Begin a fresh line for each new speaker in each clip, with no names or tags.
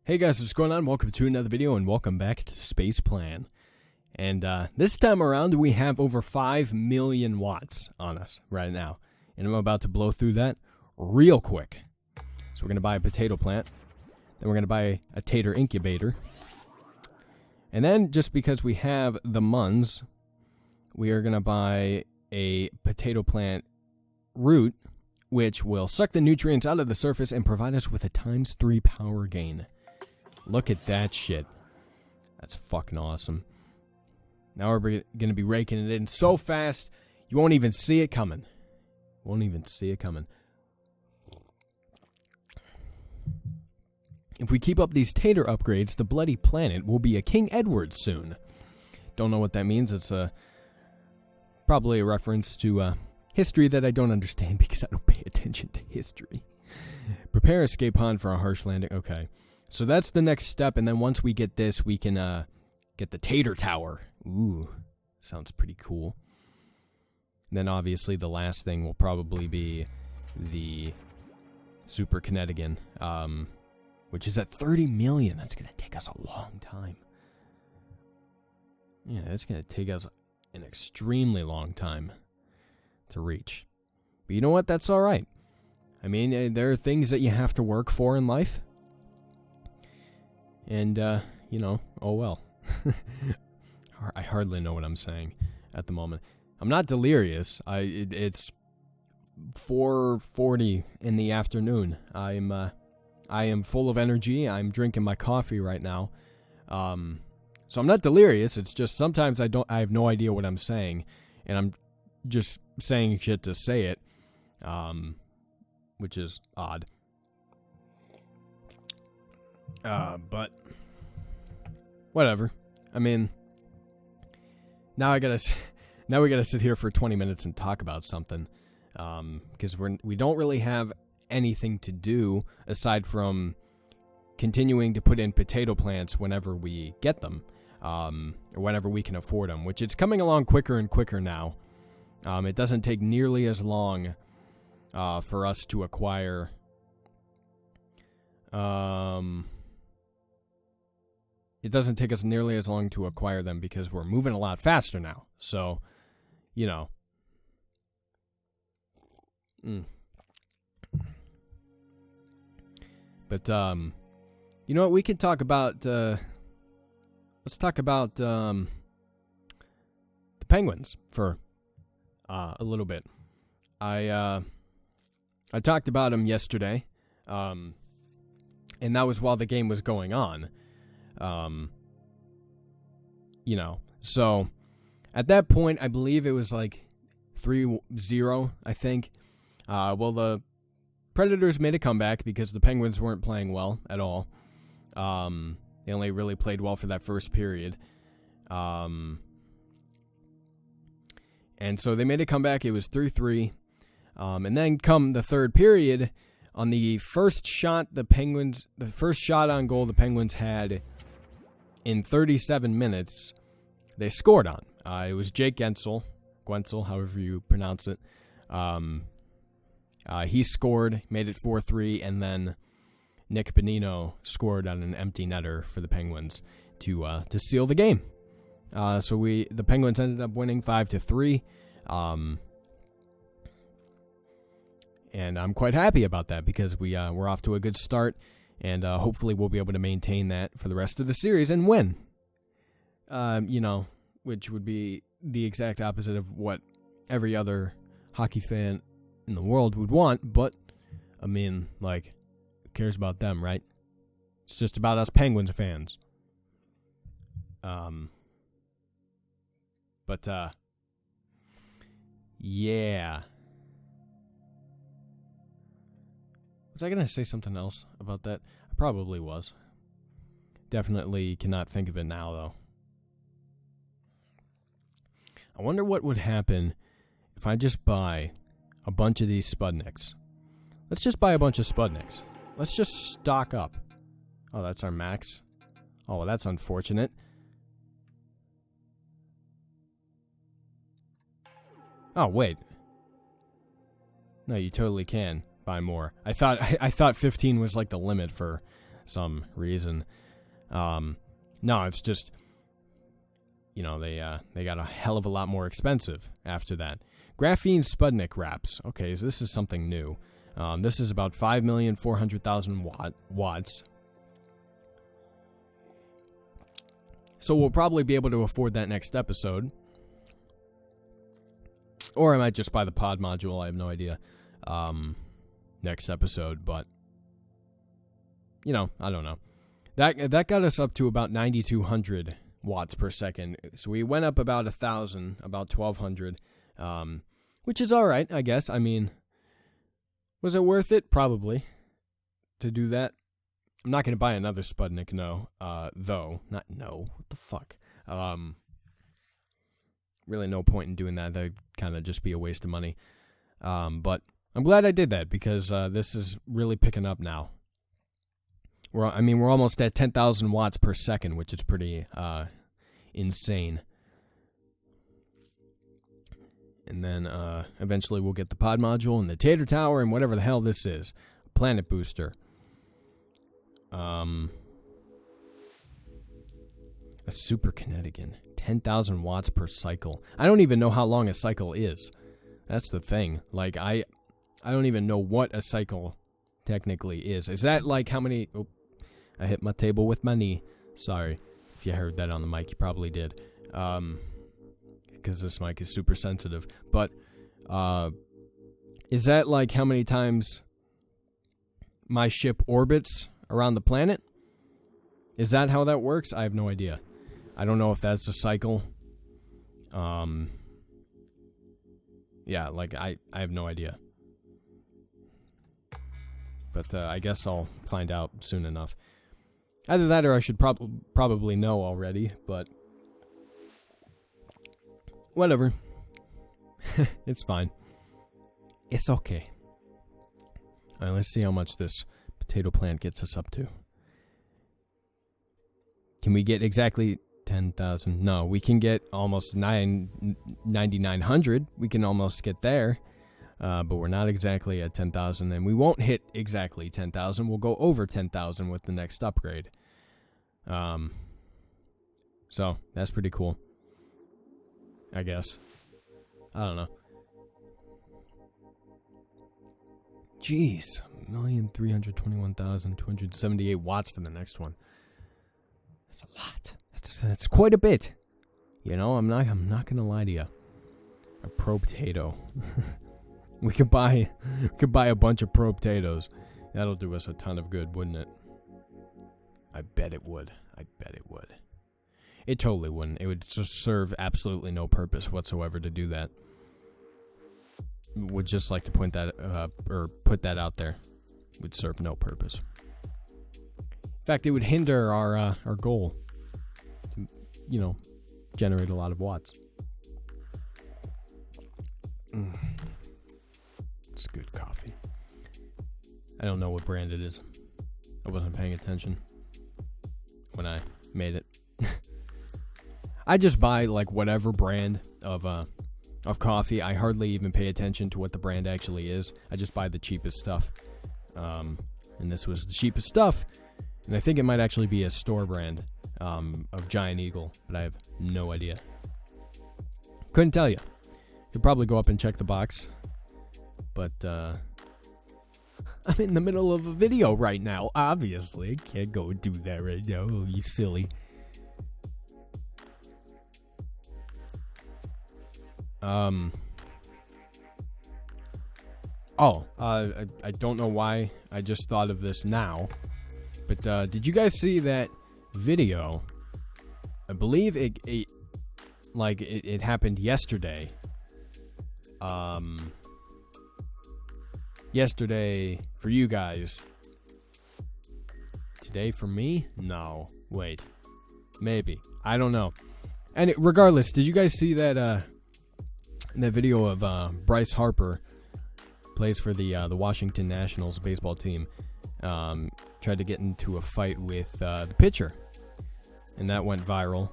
Hey guys, what's going on? Welcome to another video and welcome back to Spaceplan. And this time around we have over 5 million watts on us right now. And I'm about to blow through that real quick. So we're going to buy a potato plant. Then we're going to buy a tater incubator. And then just because we have the muns, we are going to buy a potato plant root, which will suck the nutrients out of the surface and provide us with a ×3 power gain. Look at that shit. That's fucking awesome. Now we're going to be raking it in so fast, you won't even see it coming. Won't even see it coming. If we keep up these tater upgrades, the bloody planet will be a King Edward soon. Don't know what that means. It's probably a reference to history that I don't understand because I don't pay attention to history. Prepare escape pod for a harsh landing. Okay. So that's the next step, and then once we get this, we can get the Tater Tower. Ooh, sounds pretty cool. And then obviously the last thing will probably be the Super Kinetigan, which is at 30 million. That's going to take us a long time. Yeah, that's going to take us an extremely long time to reach. But you know what? That's all right. I mean, there are things that you have to work for in life. And, you know, oh well. I hardly know what I'm saying at the moment. I'm not delirious. It's 4:40 in the afternoon. I am full of energy. I'm drinking my coffee right now. So I'm not delirious. It's just sometimes I have no idea what I'm saying, and I'm just saying shit to say it, which is odd. But whatever. I mean, now we gotta sit here for 20 minutes and talk about something, because we don't really have anything to do aside from continuing to put in potato plants whenever we get them, or whenever we can afford them, which it's coming along quicker and quicker now. It doesn't take nearly as long for us to acquire. It doesn't take us nearly as long to acquire them because we're moving a lot faster now. So, you know. But, you know what? We could talk about, let's talk about, the Penguins for, a little bit. I talked about them yesterday, and that was while the game was going on. You know, so at that point, I believe it was like 3-0, I think. Well, the Predators made a comeback because the Penguins weren't playing well at all. They only really played well for that first period. And so they made a comeback. It was 3-3. And then come the third period, on the first shot on goal the Penguins had in 37 minutes, they scored on. It was Jake Guentzel, however you pronounce it. He scored, made it 4-3, and then Nick Bonino scored on an empty netter for the Penguins to seal the game. So the Penguins ended up winning 5-3. And I'm quite happy about that because we're off to a good start, and hopefully we'll be able to maintain that for the rest of the series and win. You know, which would be the exact opposite of what every other hockey fan in the world would want, but, I mean, like, who cares about them, right? It's just about us Penguins fans. But, yeah. Was I going to say something else about that? I probably was. Definitely cannot think of it now, though. I wonder what would happen if I just buy a bunch of these Sputniks. Let's just buy a bunch of Sputniks. Let's just stock up. Oh, that's our max. Oh, well, that's unfortunate. Oh, wait. No, you totally can buy more. I thought 15 was like the limit for some reason. No, it's just, you know, they got a hell of a lot more expensive after that. Graphene Sputnik wraps. Okay, so this is something new. This is about 5,400,000 watts. So we'll probably be able to afford that next episode. Or I might just buy the pod module. I have no idea. Next episode, but you know, I don't know. That got us up to about 9,200 watts per second. So we went up about 1,000, about 1,200, which is all right, I guess. I mean, was it worth it? Probably to do that. I'm not going to buy another Sputnik, no. Though, not no. What the fuck? Really no point in doing that. That'd kind of just be a waste of money. But I'm glad I did that because this is really picking up now. We're almost at 10,000 watts per second, which is pretty insane. And then eventually we'll get the pod module and the Tater Tower and whatever the hell this is. Planet booster. A superkinetic in 10,000 watts per cycle. I don't even know how long a cycle is. That's the thing. Like, I don't even know what a cycle technically is. Is that like how many... Oh, I hit my table with my knee. Sorry. If you heard that on the mic, you probably did. Because this mic is super sensitive. But, is that like how many times my ship orbits around the planet? Is that how that works? I have no idea. I don't know if that's a cycle. Yeah, like, I have no idea. But I guess I'll find out soon enough. Either that or I should probably know already, but whatever. It's fine. It's okay. Alright, let's see how much this potato plant gets us up to. Can we get exactly 10,000? No, we can get almost 9,900. We can almost get there. But we're not exactly at 10,000, and we won't hit exactly 10,000. We'll go over 10,000 with the next upgrade. So that's pretty cool, I guess. I don't know. Jeez, 1,321,278 watts for the next one. That's a lot. That's quite a bit. You know, I'm not gonna lie to you. A pro potato. We could buy a bunch of pro potatoes. That'll do us a ton of good, wouldn't it? I bet it would. It totally wouldn't. It would just serve absolutely no purpose whatsoever to do that. Would just like to point that or put that out there. Would serve no purpose. In fact, it would hinder our goal to, you know, generate a lot of watts. It's good coffee. I don't know what brand it is. I wasn't paying attention when I made it. I just buy like whatever brand of coffee. I hardly even pay attention to what the brand actually is. I just buy the cheapest stuff. And this was the cheapest stuff. And I think it might actually be a store brand of Giant Eagle, but I have no idea. Couldn't tell you. Could probably go up and check the box. But I'm in the middle of a video right now, obviously. I can't go do that right now. Oh, you silly. I don't know why I just thought of this now. But did you guys see that video? I believe it happened yesterday. Yesterday for you guys. Today for me? No. Wait. Maybe. I don't know. And regardless, did you guys see that video of Bryce Harper plays for the Washington Nationals baseball team? Tried to get into a fight with the pitcher, and that went viral.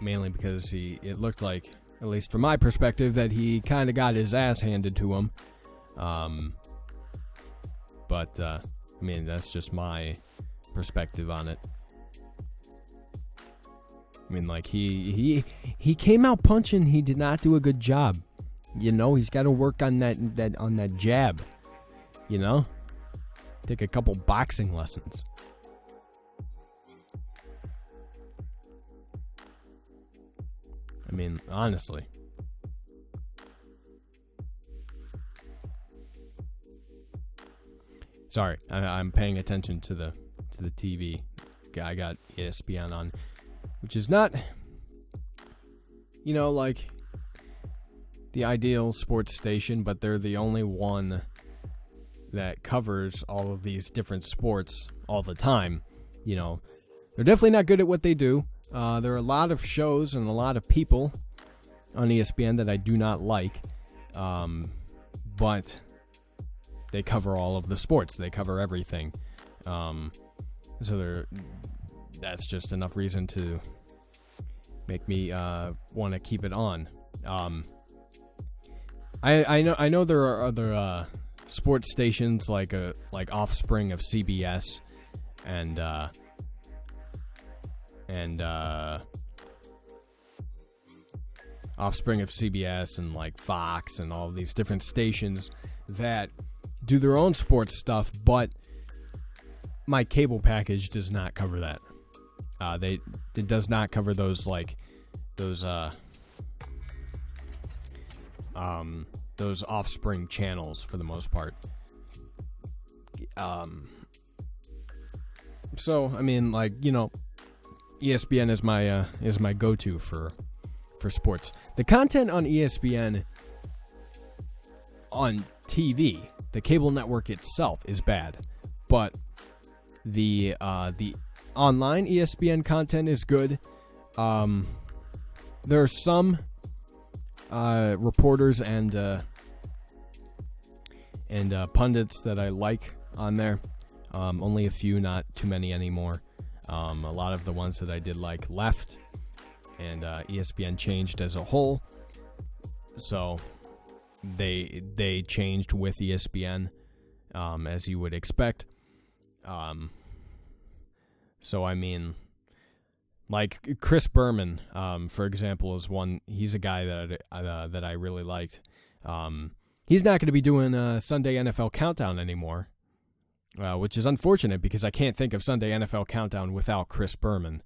Mainly because it looked like, at least from my perspective, that he kind of got his ass handed to him. But I mean, that's just my perspective on it. I mean, like, he came out punching. He did not do a good job. You know, he's got to work on that jab. You know, take a couple boxing lessons. I mean, honestly. Sorry, I'm paying attention to the TV. I got ESPN on, which is not, you know, like the ideal sports station, but they're the only one that covers all of these different sports all the time. You know, they're definitely not good at what they do. There are a lot of shows and a lot of people on ESPN that I do not like, but they cover all of the sports. They cover everything. So that's just enough reason to make me want to keep it on. I know there are other sports stations like offspring of CBS and offspring of CBS and like Fox and all these different stations that do their own sports stuff, but my cable package does not cover that. It does not cover those offspring channels for the most part. So I mean, like, you know, ESPN is my go-to for sports. The content on ESPN on TV, the cable network itself, is bad, but the online ESPN content is good. There are some reporters and pundits that I like on there. Only a few, not too many anymore. A lot of the ones that I did like left, and ESPN changed as a whole. So they changed with ESPN, as you would expect. So I mean, like Chris Berman, for example, is one. He's a guy that I really liked. He's not going to be doing a Sunday NFL Countdown anymore, which is unfortunate because I can't think of Sunday NFL Countdown without Chris Berman.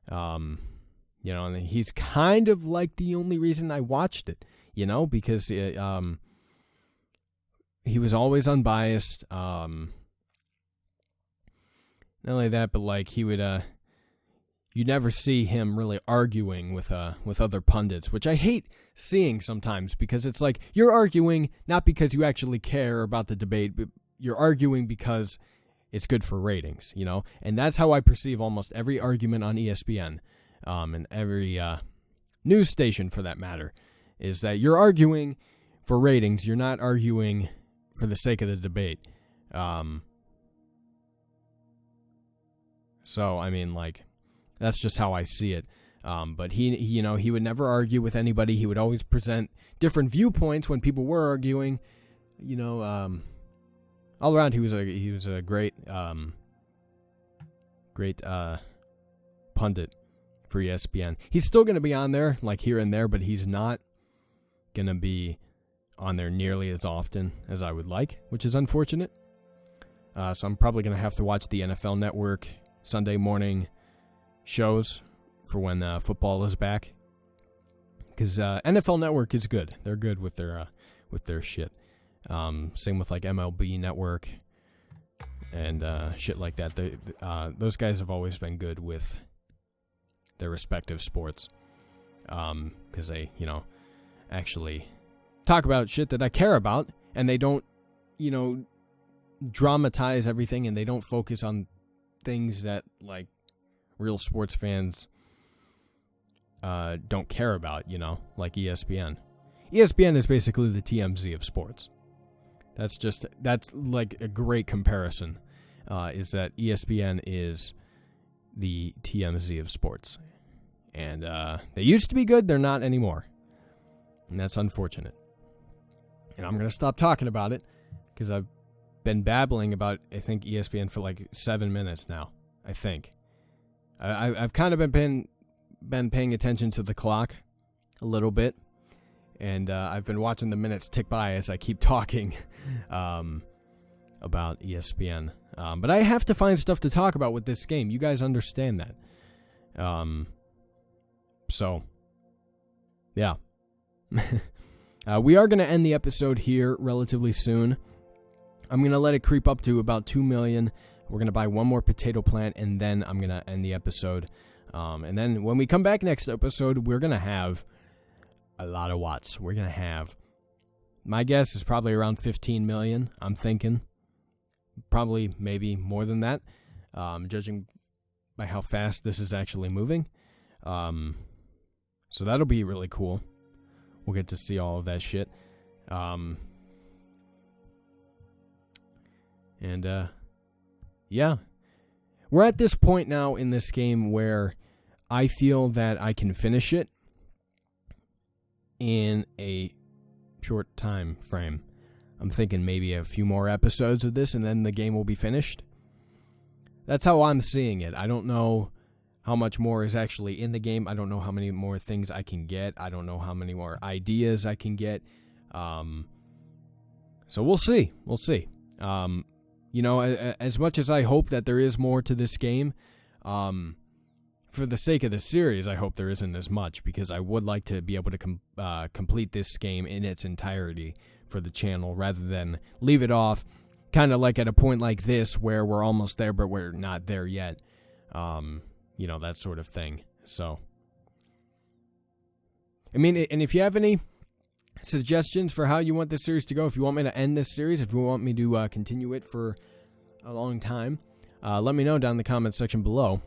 You know, and he's kind of like the only reason I watched it. You know, because he was always unbiased. Not only that, but like he would, you never see him really arguing with other pundits, which I hate seeing sometimes because it's like you're arguing not because you actually care about the debate, but you're arguing because it's good for ratings, you know? And that's how I perceive almost every argument on ESPN, and every news station for that matter, is that you're arguing for ratings. You're not arguing for the sake of the debate. So, I mean, like, that's just how I see it. But he, you know, he would never argue with anybody. He would always present different viewpoints when people were arguing. You know, all around he was a great pundit for ESPN. He's still going to be on there, like here and there, but he's not going to be on there nearly as often as I would like, which is unfortunate. So I'm probably going to have to watch the NFL Network Sunday morning shows for when football is back, because NFL Network is good. They're good with their shit. Same with like MLB Network and shit like that. Those guys have always been good with their respective sports, because they, you know, actually talk about shit that I care about, and they don't, you know, dramatize everything, and they don't focus on things that like real sports fans don't care about, you know, like ESPN. ESPN is basically the TMZ of sports. That's like a great comparison, is that ESPN is the TMZ of sports. And they used to be good, they're not anymore. And that's unfortunate. And I'm going to stop talking about it because I've been babbling about, I think, ESPN for like 7 minutes now. I think I've kind of been paying attention to the clock a little bit, and I've been watching the minutes tick by as I keep talking about ESPN. But I have to find stuff to talk about with this game. You guys understand that. So, yeah. We are going to end the episode here relatively soon. I'm going to let it creep up to about 2 million. We're going to buy one more potato plant, and then I'm going to end the episode. And then when we come back next episode, we're going to have a lot of watts. We're going to have, my guess is probably around 15 million, I'm thinking. Probably maybe more than that, judging by how fast this is actually moving. So that'll be really cool. We'll get to see all of that shit. Yeah. We're at this point now in this game where I feel that I can finish it in a short time frame. I'm thinking maybe a few more episodes of this and then the game will be finished. That's how I'm seeing it. I don't know how much more is actually in the game. I don't know how many more things I can get. I don't know how many more ideas I can get. So we'll see. We'll see. You know, as much as I hope that there is more to this game, for the sake of the series, I hope there isn't as much, because I would like to be able to complete this game in its entirety for the channel, rather than leave it off kind of like at a point like this where we're almost there but we're not there yet. You know, that sort of thing. So, I mean, and if you have any suggestions for how you want this series to go, if you want me to end this series, if you want me to continue it for a long time, let me know down in the comments section below.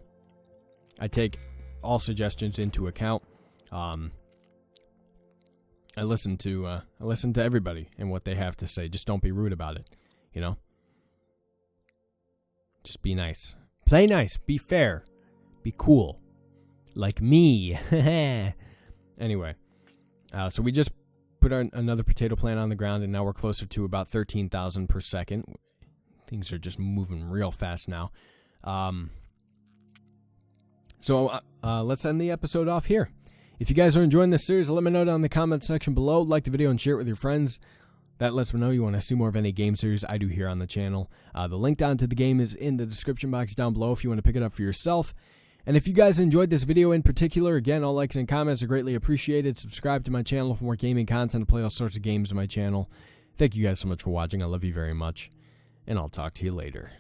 I take all suggestions into account. I listen to everybody and what they have to say. Just don't be rude about it, you know? Just be nice. Play nice. Be fair. Be cool. Like me. Anyway, so we just put another potato plant on the ground, and now we're closer to about 13,000 per second. Things are just moving real fast now. So let's end the episode off here. If you guys are enjoying this series, let me know down in the comment section below. Like the video and share it with your friends. That lets me know you want to see more of any game series I do here on the channel. The link down to the game is in the description box down below if you want to pick it up for yourself. And if you guys enjoyed this video in particular, again, all likes and comments are greatly appreciated. Subscribe to my channel for more gaming content, play all sorts of games on my channel. Thank you guys so much for watching. I love you very much, and I'll talk to you later.